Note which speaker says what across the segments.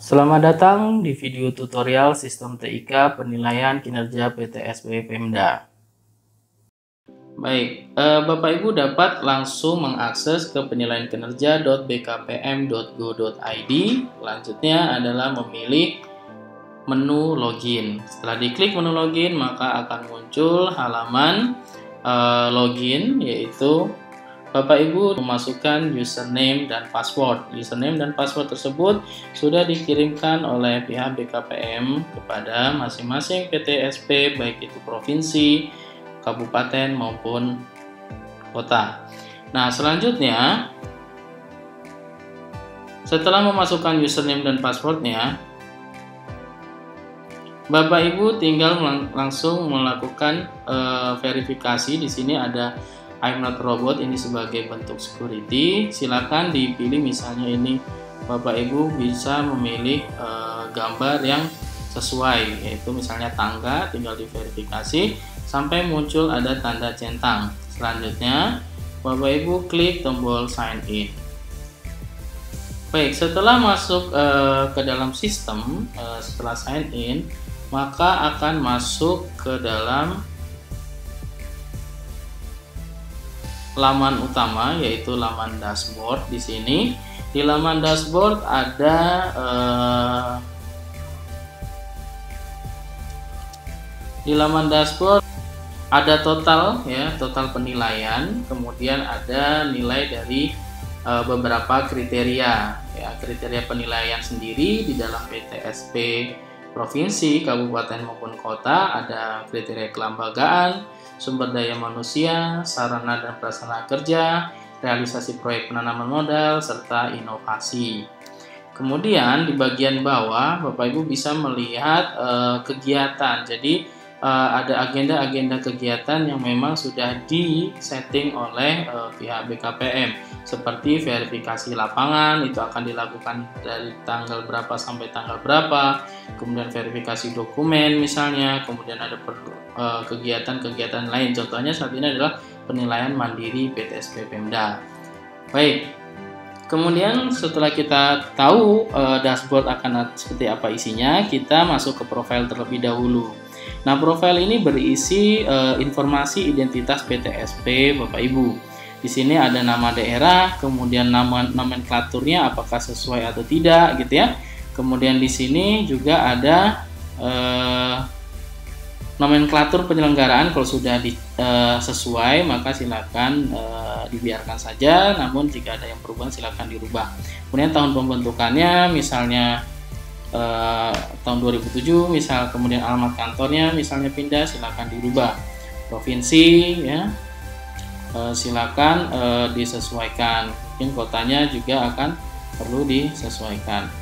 Speaker 1: Selamat datang di video tutorial Sistem TIK Penilaian Kinerja PTSP Pemda. Baik, Bapak Ibu dapat langsung mengakses ke penilaian kinerja.bkpm.go.id. Selanjutnya adalah memilih menu login. Setelah diklik menu login, maka akan muncul halaman login, yaitu Bapak Ibu memasukkan username dan password. Username dan password tersebut sudah dikirimkan oleh pihak BKPM kepada masing-masing PTSP, baik itu provinsi, kabupaten maupun kota. Nah, selanjutnya setelah memasukkan username dan passwordnya, Bapak Ibu tinggal langsung melakukan verifikasi. Di sini ada I'm not robot, ini sebagai bentuk security. Silakan dipilih, misalnya ini Bapak Ibu bisa memilih gambar yang sesuai, yaitu misalnya tangga, tinggal diverifikasi sampai muncul ada tanda centang. Selanjutnya Bapak Ibu klik tombol sign in. Baik, setelah masuk ke dalam sistem, setelah sign in, maka akan masuk ke dalam laman utama, yaitu laman dashboard. Di sini di laman dashboard ada total, ya, total penilaian, kemudian ada nilai dari beberapa kriteria, ya, kriteria penilaian sendiri di dalam PTSP provinsi, kabupaten maupun kota. Ada kriteria kelembagaan, sumber daya manusia, sarana dan prasarana kerja, realisasi proyek penanaman modal, serta inovasi. Kemudian di bagian bawah Bapak Ibu bisa melihat kegiatan. Jadi ada agenda-agenda kegiatan yang memang sudah di-setting oleh pihak BKPM, seperti verifikasi lapangan, itu akan dilakukan dari tanggal berapa sampai tanggal berapa, kemudian verifikasi dokumen misalnya, kemudian ada kegiatan-kegiatan lain. Contohnya saat ini adalah penilaian mandiri PTSP Pemda. Baik, kemudian setelah kita tahu dashboard akan seperti apa isinya, kita masuk ke profil terlebih dahulu. Nah, profil ini berisi informasi identitas PTSP Bapak Ibu. Di sini ada nama daerah, kemudian nama nomenklaturnya apakah sesuai atau tidak, gitu ya. Kemudian di sini juga ada nomenklatur penyelenggaraan. Kalau sudah sesuai, maka silakan dibiarkan saja. Namun jika ada yang perubahan, silakan dirubah. Kemudian tahun pembentukannya, misalnya tahun 2007 misal, kemudian alamat kantornya misalnya pindah, silakan dirubah. Provinsi, ya, silakan disesuaikan. Mungkin kotanya juga akan perlu disesuaikan.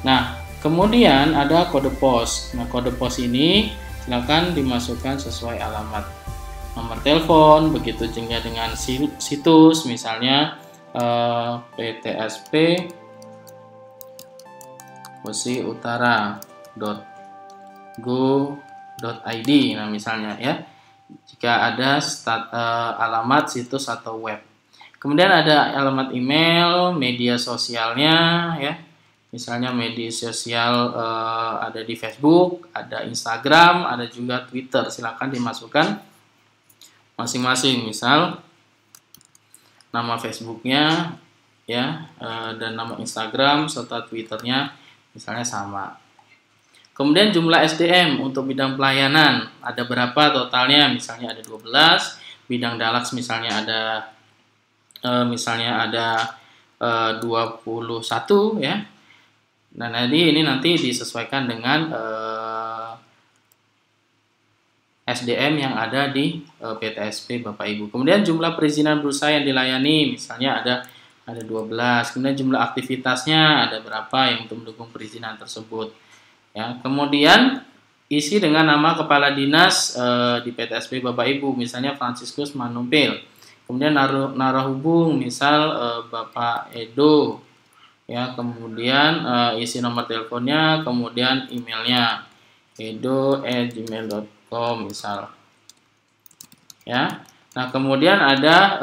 Speaker 1: Nah, kemudian ada kode pos. Nah, kode pos ini silakan dimasukkan sesuai alamat, nomor telepon, begitu juga dengan situs, misalnya PTSP posiutara.go.id. Nah, misalnya, ya, jika ada alamat situs atau web. Kemudian ada alamat email, media sosialnya, ya, misalnya media sosial ada di Facebook, ada Instagram, ada juga Twitter. Silakan dimasukkan masing-masing, misal nama Facebooknya, ya, dan nama Instagram serta Twitternya misalnya sama. Kemudian jumlah SDM untuk bidang pelayanan ada berapa totalnya, misalnya ada 12, bidang Dalaks misalnya ada 21, ya. Nah, ini nanti disesuaikan dengan SDM yang ada di PTSP Bapak Ibu. Kemudian jumlah perizinan berusaha yang dilayani misalnya ada 12. Kemudian jumlah aktivitasnya ada berapa yang untuk mendukung perizinan tersebut, ya. Kemudian isi dengan nama kepala dinas di PTSP Bapak Ibu, misalnya Franciscus Manumpil. Kemudian narahubung, misal Bapak Edo, ya. Kemudian isi nomor teleponnya, kemudian emailnya edo@gmail.com misal, ya. Nah, kemudian ada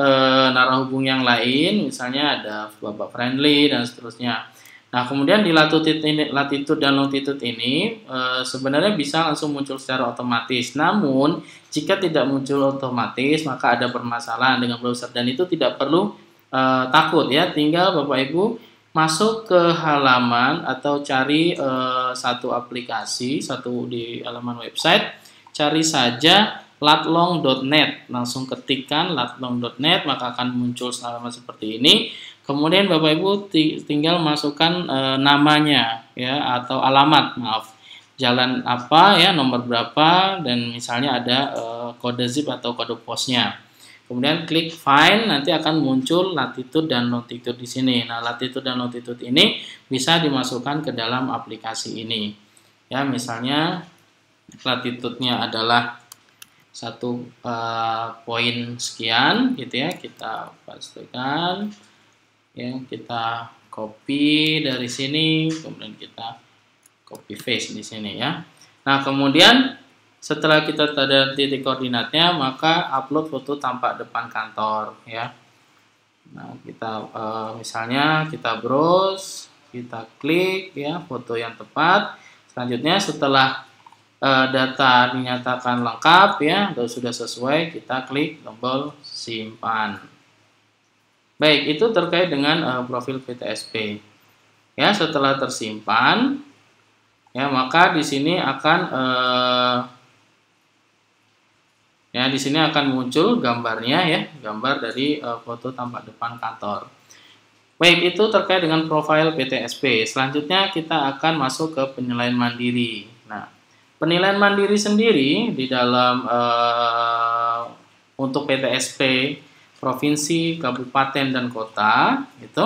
Speaker 1: narahubung yang lain, misalnya ada Bapak Friendly dan seterusnya. Nah, kemudian di latitude dan longitude ini sebenarnya bisa langsung muncul secara otomatis. Namun, jika tidak muncul otomatis, maka ada permasalahan dengan browser dan itu tidak perlu takut ya. Tinggal Bapak Ibu masuk ke halaman atau cari satu aplikasi, satu di halaman website, cari saja latlong.net. Langsung ketikkan latlong.net, maka akan muncul halaman seperti ini. Kemudian Bapak Ibu tinggal masukkan namanya ya atau alamat, maaf. Jalan apa ya, nomor berapa, dan misalnya ada kode zip atau kode posnya. Kemudian klik find, nanti akan muncul latitude dan longitude di sini. Nah, latitude dan longitude ini bisa dimasukkan ke dalam aplikasi ini. Ya, misalnya latitude-nya adalah 1 poin sekian gitu ya, kita pastikan. Ya, kita copy dari sini, kemudian kita copy paste di sini ya. Nah, kemudian setelah kita ada titik koordinatnya, maka upload foto tampak depan kantor ya. Nah, kita misalnya kita browse, kita klik ya foto yang tepat. Selanjutnya setelah data dinyatakan lengkap ya, sudah sesuai, kita klik tombol simpan. Baik, itu terkait dengan profil PTSP. Ya, setelah tersimpan, ya maka di sini akan muncul gambarnya ya, gambar dari foto tampak depan kantor. Baik, itu terkait dengan profil PTSP. Selanjutnya kita akan masuk ke penilaian mandiri. Nah, penilaian mandiri sendiri di dalam untuk PTSP provinsi, kabupaten, dan kota itu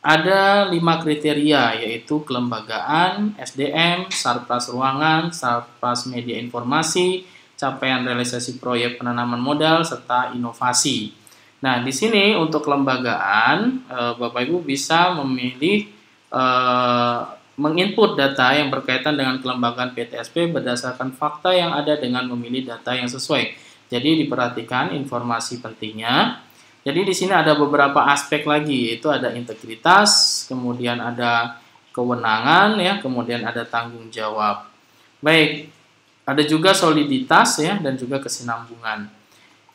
Speaker 1: ada 5 kriteria, yaitu kelembagaan, SDM, Sarpras Ruangan, Sarpras Media Informasi, capaian realisasi proyek penanaman modal, serta inovasi. Nah, di sini untuk kelembagaan, Bapak Ibu bisa memilih menginput data yang berkaitan dengan kelembagaan PTSP berdasarkan fakta yang ada dengan memilih data yang sesuai. Jadi diperhatikan informasi pentingnya. Jadi di sini ada beberapa aspek lagi, yaitu ada integritas, kemudian ada kewenangan ya, kemudian ada tanggung jawab. Baik, ada juga soliditas ya, dan juga kesinambungan.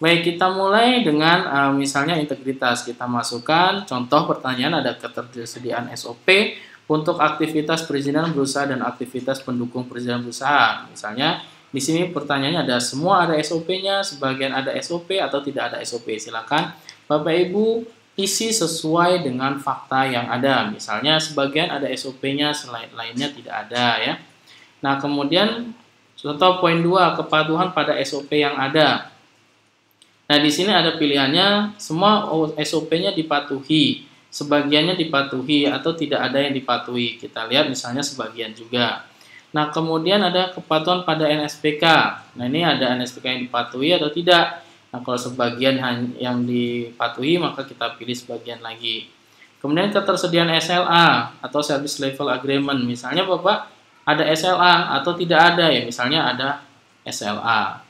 Speaker 1: Baik, kita mulai dengan misalnya integritas. Kita masukkan contoh pertanyaan, ada ketersediaan SOP untuk aktivitas perizinan berusaha dan aktivitas pendukung perizinan berusaha. Misalnya di sini pertanyaannya ada semua ada SOP-nya, sebagian ada SOP atau tidak ada SOP. Silakan Bapak Ibu isi sesuai dengan fakta yang ada. Misalnya sebagian ada SOP-nya, selain lainnya tidak ada ya. Nah, kemudian contoh poin 2, kepatuhan pada SOP yang ada. Nah, di sini ada pilihannya semua SOP-nya dipatuhi, sebagiannya dipatuhi atau tidak ada yang dipatuhi. Kita lihat misalnya sebagian juga. Nah, kemudian ada kepatuhan pada NSPK. Nah, ini ada NSPK yang dipatuhi atau tidak. Nah, kalau sebagian yang dipatuhi, maka kita pilih sebagian lagi. Kemudian ketersediaan SLA atau Service Level Agreement. Misalnya Bapak ada SLA atau tidak ada ya, misalnya ada SLA.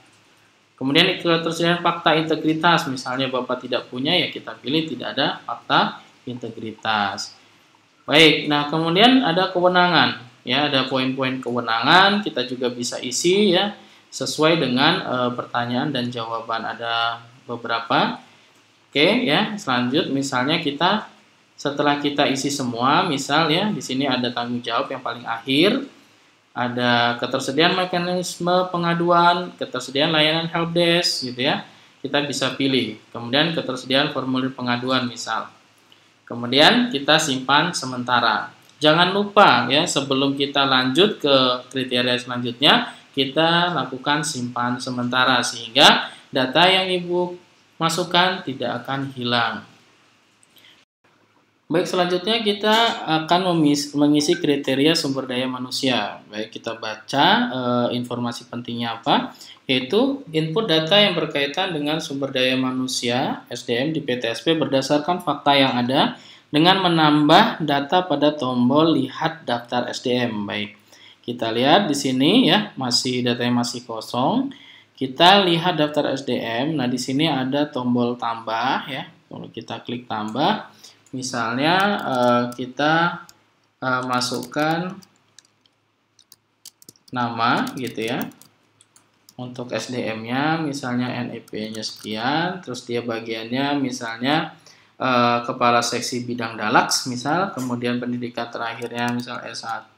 Speaker 1: Kemudian ketersediaan fakta integritas. Misalnya Bapak tidak punya, ya kita pilih tidak ada fakta integritas. Baik, nah kemudian ada kewenangan. Ya, ada poin-poin kewenangan, kita juga bisa isi ya sesuai dengan pertanyaan dan jawaban, ada beberapa. Oke ya, selanjutnya misalnya kita setelah kita isi semua, misal ya di sini ada tanggung jawab yang paling akhir, ada ketersediaan mekanisme pengaduan, ketersediaan layanan helpdesk gitu ya. Kita bisa pilih. Kemudian ketersediaan formulir pengaduan misal. Kemudian kita simpan sementara. Jangan lupa ya, sebelum kita lanjut ke kriteria selanjutnya, kita lakukan simpan sementara sehingga data yang Ibu masukkan tidak akan hilang. Baik, selanjutnya kita akan mengisi kriteria sumber daya manusia. Baik, kita baca informasi pentingnya apa, yaitu input data yang berkaitan dengan sumber daya manusia SDM di PTSP berdasarkan fakta yang ada dengan menambah data pada tombol lihat daftar SDM. Baik, kita lihat di sini ya, datanya masih kosong. Kita lihat daftar SDM. Nah, di sini ada tombol tambah ya. Kalau kita klik tambah, misalnya kita masukkan nama gitu ya. Untuk SDM-nya misalnya NIP-nya sekian, terus dia bagiannya misalnya kepala seksi bidang Dalaks misal, kemudian pendidikan terakhirnya misal S1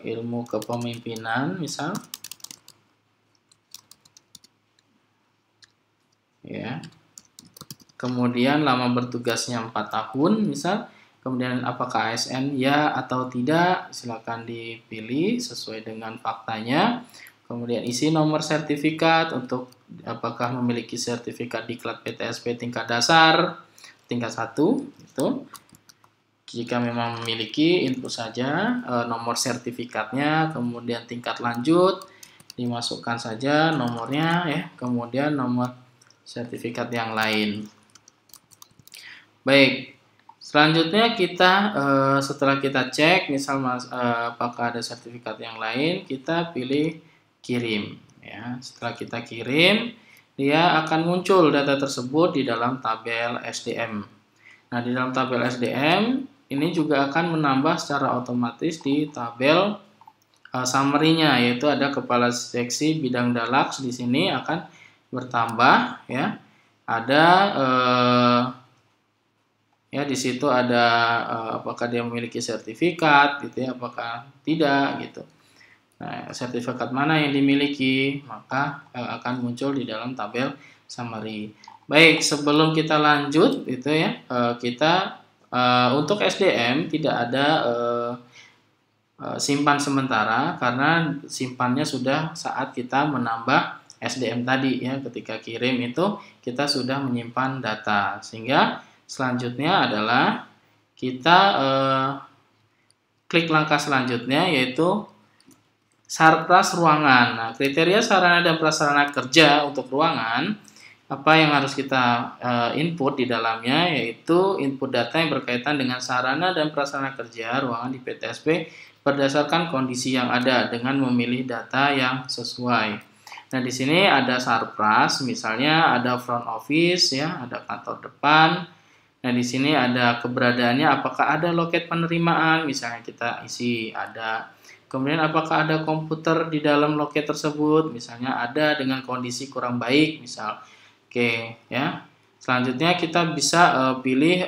Speaker 1: ilmu kepemimpinan misal. Ya. Kemudian lama bertugasnya 4 tahun misal. Kemudian apakah ASN ya atau tidak, silakan dipilih sesuai dengan faktanya. Kemudian isi nomor sertifikat untuk apakah memiliki sertifikat diklat PTSP tingkat dasar, tingkat 1 itu. Jika memang memiliki, input saja nomor sertifikatnya, kemudian tingkat lanjut dimasukkan saja nomornya ya, kemudian nomor sertifikat yang lain. Baik. Selanjutnya kita setelah kita cek misal apakah ada sertifikat yang lain, kita pilih kirim ya. Setelah kita kirim, dia akan muncul data tersebut di dalam tabel SDM. Nah, di dalam tabel SDM ini juga akan menambah secara otomatis di tabel summary-nya, yaitu ada kepala seksi bidang Dalaks di sini akan bertambah ya. Ada ya di situ ada apakah dia memiliki sertifikat gitu ya, apakah tidak gitu. Nah, sertifikat mana yang dimiliki maka akan muncul di dalam tabel summary. Baik, sebelum kita lanjut gitu ya, kita untuk SDM tidak ada simpan sementara karena simpannya sudah saat kita menambah SDM tadi ya, ketika kirim itu kita sudah menyimpan data, sehingga selanjutnya adalah kita klik langkah selanjutnya yaitu Sarpras ruangan. Nah, kriteria sarana dan prasarana kerja untuk ruangan, apa yang harus kita input di dalamnya yaitu input data yang berkaitan dengan sarana dan prasarana kerja ruangan di PTSP berdasarkan kondisi yang ada dengan memilih data yang sesuai. Nah, di sini ada Sarpras, misalnya ada front office ya, ada kantor depan. Nah, di sini ada keberadaannya, apakah ada loket penerimaan, misalnya kita isi ada. Kemudian apakah ada komputer di dalam loket tersebut, misalnya ada dengan kondisi kurang baik, misal. Oke, ya. Selanjutnya kita bisa pilih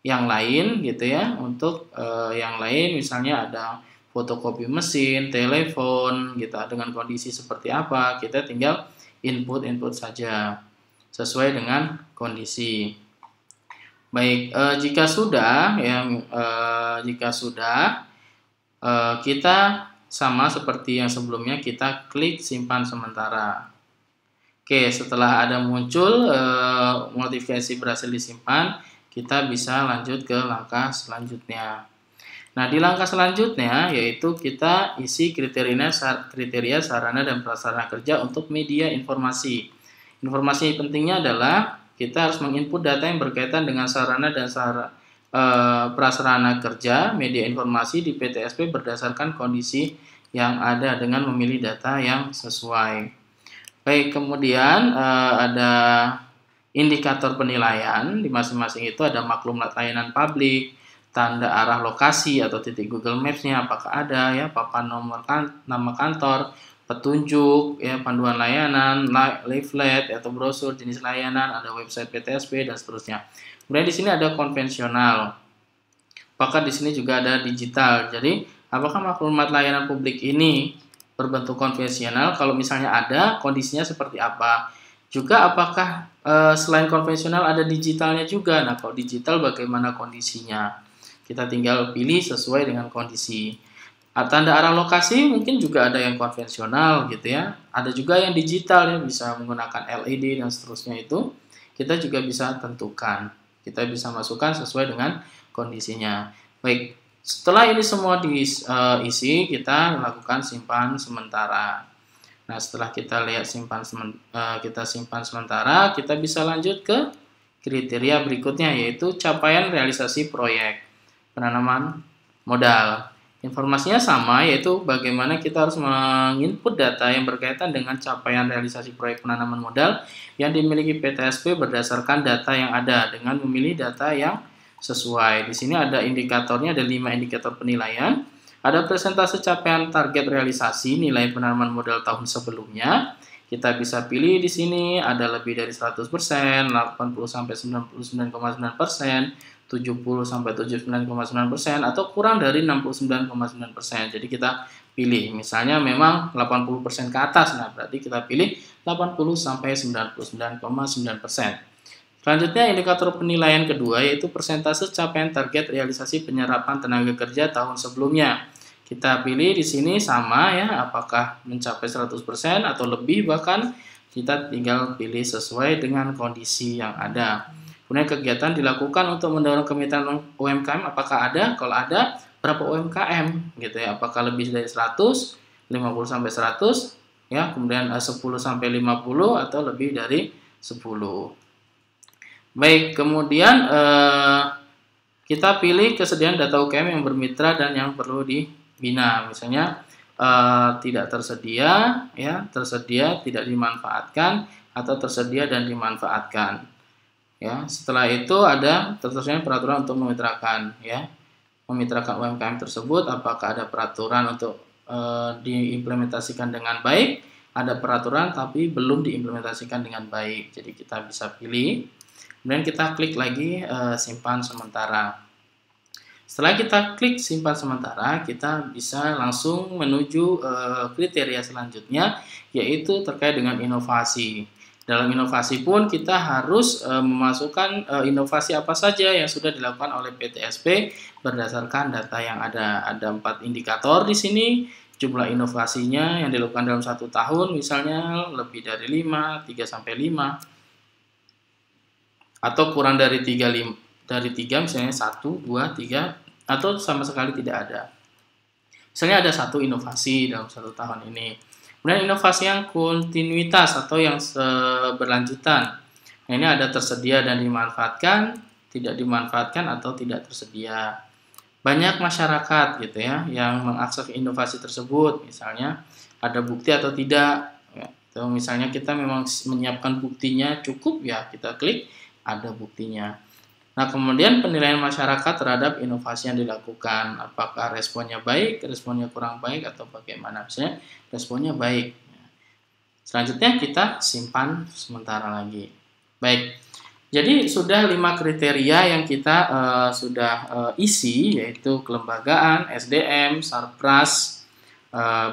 Speaker 1: yang lain gitu ya. Untuk yang lain misalnya ada fotokopi mesin, telepon gitu, dengan kondisi seperti apa, kita tinggal input saja sesuai dengan kondisi. Baik, jika sudah ya, kita sama seperti yang sebelumnya, kita klik simpan sementara. Oke, setelah ada muncul notifikasi berhasil disimpan, kita bisa lanjut ke langkah selanjutnya. Nah, di langkah selanjutnya yaitu kita isi kriteria sarana dan prasarana kerja untuk media informasi. Informasi pentingnya adalah kita harus menginput data yang berkaitan dengan sarana dan prasarana kerja media informasi di PTSP berdasarkan kondisi yang ada dengan memilih data yang sesuai. Baik, kemudian ada indikator penilaian. Di masing-masing itu ada maklumat layanan publik, tanda arah lokasi atau titik Google Maps-nya apakah ada ya, papan nama kantor, petunjuk ya, panduan layanan, leaflet atau brosur, jenis layanan, ada website PTSP dan seterusnya. Kemudian di sini ada konvensional. Apakah di sini juga ada digital. Jadi, apakah maklumat layanan publik ini berbentuk konvensional? Kalau misalnya ada, kondisinya seperti apa? Juga apakah selain konvensional ada digitalnya juga? Nah, kalau digital bagaimana kondisinya? Kita tinggal pilih sesuai dengan kondisi. Tanda arah lokasi mungkin juga ada yang konvensional gitu ya. Ada juga yang digital ya, bisa menggunakan LED dan seterusnya itu. Kita juga bisa tentukan. Kita bisa masukkan sesuai dengan kondisinya. Baik, setelah ini semua diisi, kita lakukan simpan sementara. Nah, setelah kita lihat kita simpan sementara, kita bisa lanjut ke kriteria berikutnya yaitu capaian realisasi proyek penanaman modal. Informasinya sama, yaitu bagaimana kita harus menginput data yang berkaitan dengan capaian realisasi proyek penanaman modal yang dimiliki PTSP berdasarkan data yang ada dengan memilih data yang sesuai. Di sini ada indikatornya, ada 5 indikator penilaian. Ada persentase capaian target realisasi nilai penanaman modal tahun sebelumnya. Kita bisa pilih di sini ada lebih dari 100%, 80 sampai 99,9%, 70 sampai 79,9% atau kurang dari 69,9%. Jadi kita pilih, misalnya memang 80% ke atas, nah berarti kita pilih 80 sampai 99,9%. Selanjutnya indikator penilaian kedua yaitu persentase capaian target realisasi penyerapan tenaga kerja tahun sebelumnya. Kita pilih di sini sama ya, apakah mencapai 100% atau lebih, bahkan kita tinggal pilih sesuai dengan kondisi yang ada. Kemudian kegiatan dilakukan untuk mendorong kemitraan UMKM, apakah ada? Kalau ada, berapa UMKM gitu ya? Apakah lebih dari 100, 50 sampai 100 ya, kemudian 10 sampai 50 atau lebih dari 10. Baik, kemudian kita pilih kesediaan data UKM yang bermitra dan yang perlu dibina. Misalnya tidak tersedia ya, tersedia tidak dimanfaatkan atau tersedia dan dimanfaatkan. Ya, setelah itu ada tersedia peraturan untuk memitrakan ya. Memitrakan UMKM tersebut, apakah ada peraturan untuk diimplementasikan dengan baik, ada peraturan tapi belum diimplementasikan dengan baik. Jadi kita bisa pilih. Kemudian kita klik lagi simpan sementara. Setelah kita klik simpan sementara, kita bisa langsung menuju kriteria selanjutnya, yaitu terkait dengan inovasi. Dalam inovasi pun kita harus memasukkan inovasi apa saja yang sudah dilakukan oleh PTSP berdasarkan data yang ada. Ada 4 indikator di sini. Jumlah inovasinya yang dilakukan dalam 1 tahun misalnya lebih dari 5, 3 sampai 5. Atau kurang dari 3 misalnya 1, 2, 3 atau sama sekali tidak ada. Misalnya ada 1 inovasi dalam 1 tahun ini. Kemudian inovasi yang kontinuitas atau yang berlanjutan. Nah, ini ada tersedia dan dimanfaatkan, tidak dimanfaatkan atau tidak tersedia. Banyak masyarakat gitu ya yang mengakses inovasi tersebut, misalnya ada bukti atau tidak. Ya. Atau misalnya kita memang menyiapkan buktinya cukup ya, kita klik ada buktinya. Nah, kemudian penilaian masyarakat terhadap inovasi yang dilakukan, apakah responnya baik, responnya kurang baik, atau bagaimana. Misalnya responnya baik. Selanjutnya kita simpan sementara lagi. Baik, jadi sudah 5 kriteria yang kita sudah isi, yaitu kelembagaan, SDM, Sarpras,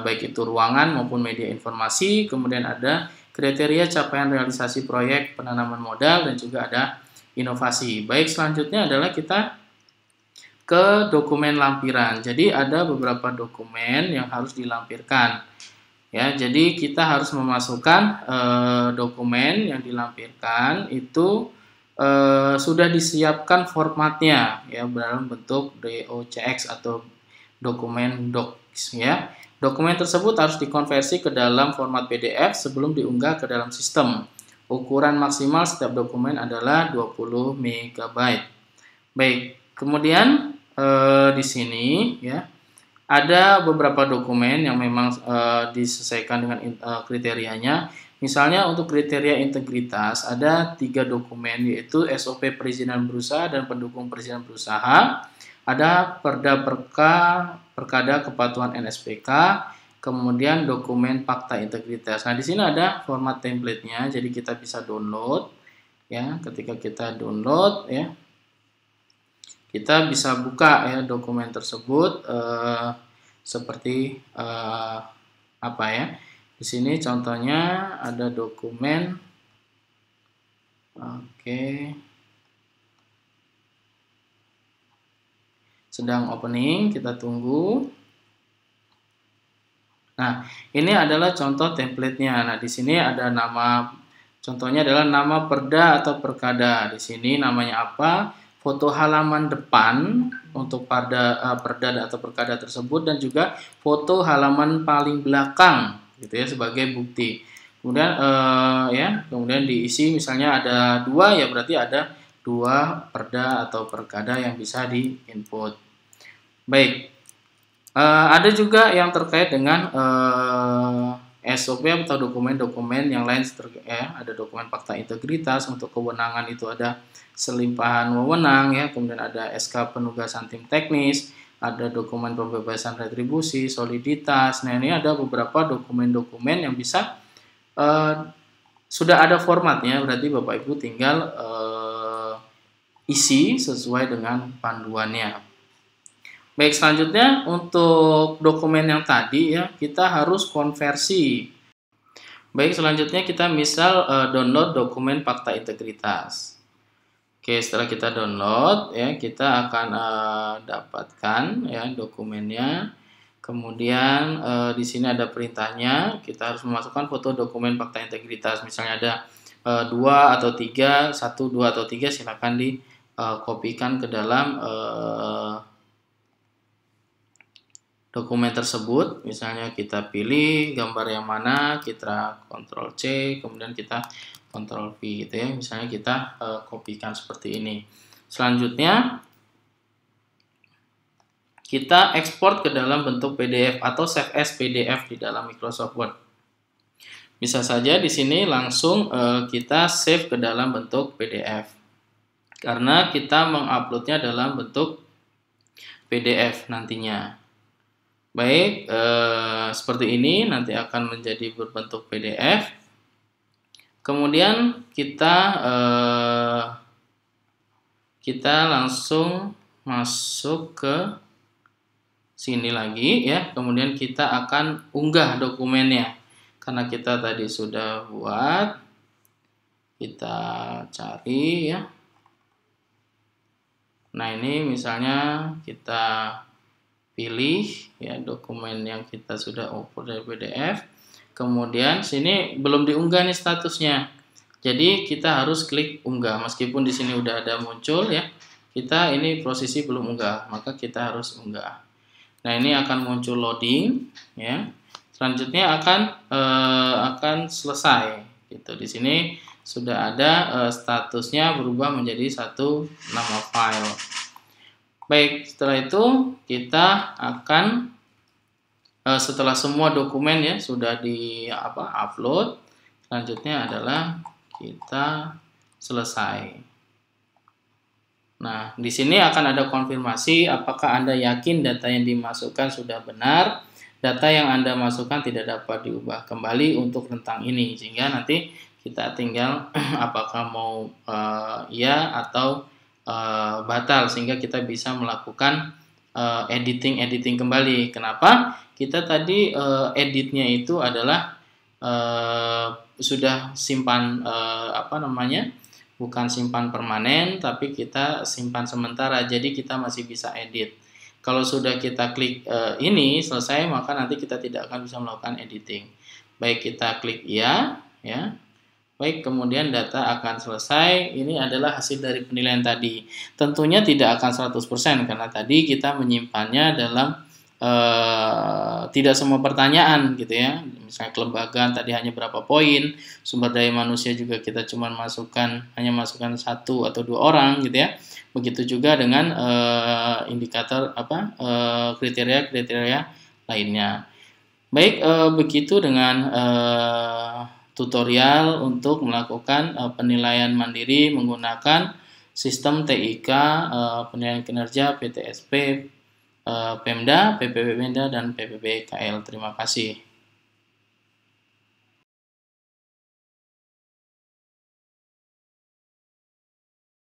Speaker 1: baik itu ruangan maupun media informasi, kemudian ada kriteria capaian realisasi proyek penanaman modal, dan juga ada inovasi. Baik, selanjutnya adalah kita ke dokumen lampiran. Jadi ada beberapa dokumen yang harus dilampirkan. Ya, jadi kita harus memasukkan dokumen yang dilampirkan itu sudah disiapkan formatnya ya dalam bentuk DOCX atau dokumen docs ya. Dokumen tersebut harus dikonversi ke dalam format PDF sebelum diunggah ke dalam sistem. Ukuran maksimal setiap dokumen adalah 20 MB. Baik, kemudian di sini ya ada beberapa dokumen yang memang disesuaikan dengan kriterianya. Misalnya untuk kriteria integritas ada 3 dokumen, yaitu SOP perizinan berusaha dan pendukung perizinan berusaha. Ada Perkada Kepatuhan NSPK, kemudian dokumen fakta integritas. Nah, di sini ada format template-nya, jadi kita bisa download ya. Ketika kita download ya, kita bisa buka ya dokumen tersebut seperti apa ya. Di sini contohnya ada dokumen. Oke. Sedang opening, kita tunggu. Nah, ini adalah contoh template-nya. Nah, di sini ada nama, contohnya adalah nama perda atau perkada. Di sini namanya apa? Foto halaman depan untuk perda atau perkada tersebut, dan juga foto halaman paling belakang, gitu ya, sebagai bukti. Kemudian kemudian diisi, misalnya ada 2 ya, berarti ada 2 perda atau perkada yang bisa di-input. Baik, ada juga yang terkait dengan SOP atau dokumen-dokumen yang lain, ya, ada dokumen fakta integritas, untuk kewenangan itu ada selimpahan wewenang, ya, kemudian ada SK penugasan tim teknis, ada dokumen pembebasan retribusi, soliditas. Nah, ini ada beberapa dokumen-dokumen yang bisa sudah ada formatnya, berarti Bapak Ibu tinggal isi sesuai dengan panduannya. Baik, selanjutnya untuk dokumen yang tadi, ya, kita harus konversi. Baik, selanjutnya kita misal download dokumen fakta integritas. Oke, setelah kita download, ya, kita akan dapatkan, ya, dokumennya. Kemudian di sini ada perintahnya, kita harus memasukkan foto dokumen fakta integritas. Misalnya ada 2 atau 3, 1, 2 atau 3, silakan dikopikan ke dalam dokumen tersebut. Misalnya kita pilih gambar yang mana, kita Ctrl C, kemudian kita Ctrl V gitu, ya. Misalnya kita kopikan seperti ini. Selanjutnya kita ekspor ke dalam bentuk PDF atau save as PDF di dalam Microsoft Word. Bisa saja di sini langsung kita save ke dalam bentuk PDF. Karena kita menguploadnya dalam bentuk PDF nantinya. Baik, seperti ini nanti akan menjadi berbentuk PDF. Kemudian kita langsung masuk ke sini lagi, ya. Kemudian kita akan unggah dokumennya. Karena kita tadi sudah buat, kita cari, ya. Nah, ini misalnya kita pilih, ya, dokumen yang kita sudah upload dari PDF. Kemudian sini belum diunggah nih statusnya. Jadi kita harus klik unggah. Meskipun di sini udah ada muncul, ya, kita ini posisi belum unggah, maka kita harus unggah. Nah, ini akan muncul loading, ya. Selanjutnya akan selesai. Gitu. Di sini sudah ada statusnya berubah menjadi satu nama file. Baik, setelah itu kita akan setelah semua dokumen, ya, sudah upload, selanjutnya adalah kita selesai. Nah, di sini akan ada konfirmasi apakah Anda yakin data yang dimasukkan sudah benar. Data yang Anda masukkan tidak dapat diubah kembali untuk rentang ini, sehingga nanti kita tinggal apakah mau ya atau batal, sehingga kita bisa melakukan editing kembali. Kenapa? Kita tadi editnya itu adalah sudah simpan bukan simpan permanen, tapi kita simpan sementara, jadi kita masih bisa edit. Kalau sudah kita klik ini selesai, maka nanti kita tidak akan bisa melakukan editing. Baik, kita klik iya, ya. Baik, kemudian data akan selesai. Ini adalah hasil dari penilaian tadi. Tentunya tidak akan 100% karena tadi kita menyimpannya dalam tidak semua pertanyaan, gitu, ya. Misalnya kelembagaan tadi hanya berapa poin, sumber daya manusia juga kita cuma hanya masukkan 1 atau 2 orang, gitu, ya. Begitu juga dengan indikator kriteria-kriteria lainnya. Baik, begitu dengan tutorial untuk melakukan penilaian mandiri menggunakan sistem TIK, penilaian kinerja PTSP, Pemda, PPB Pemda, dan PPB KL. Terima kasih.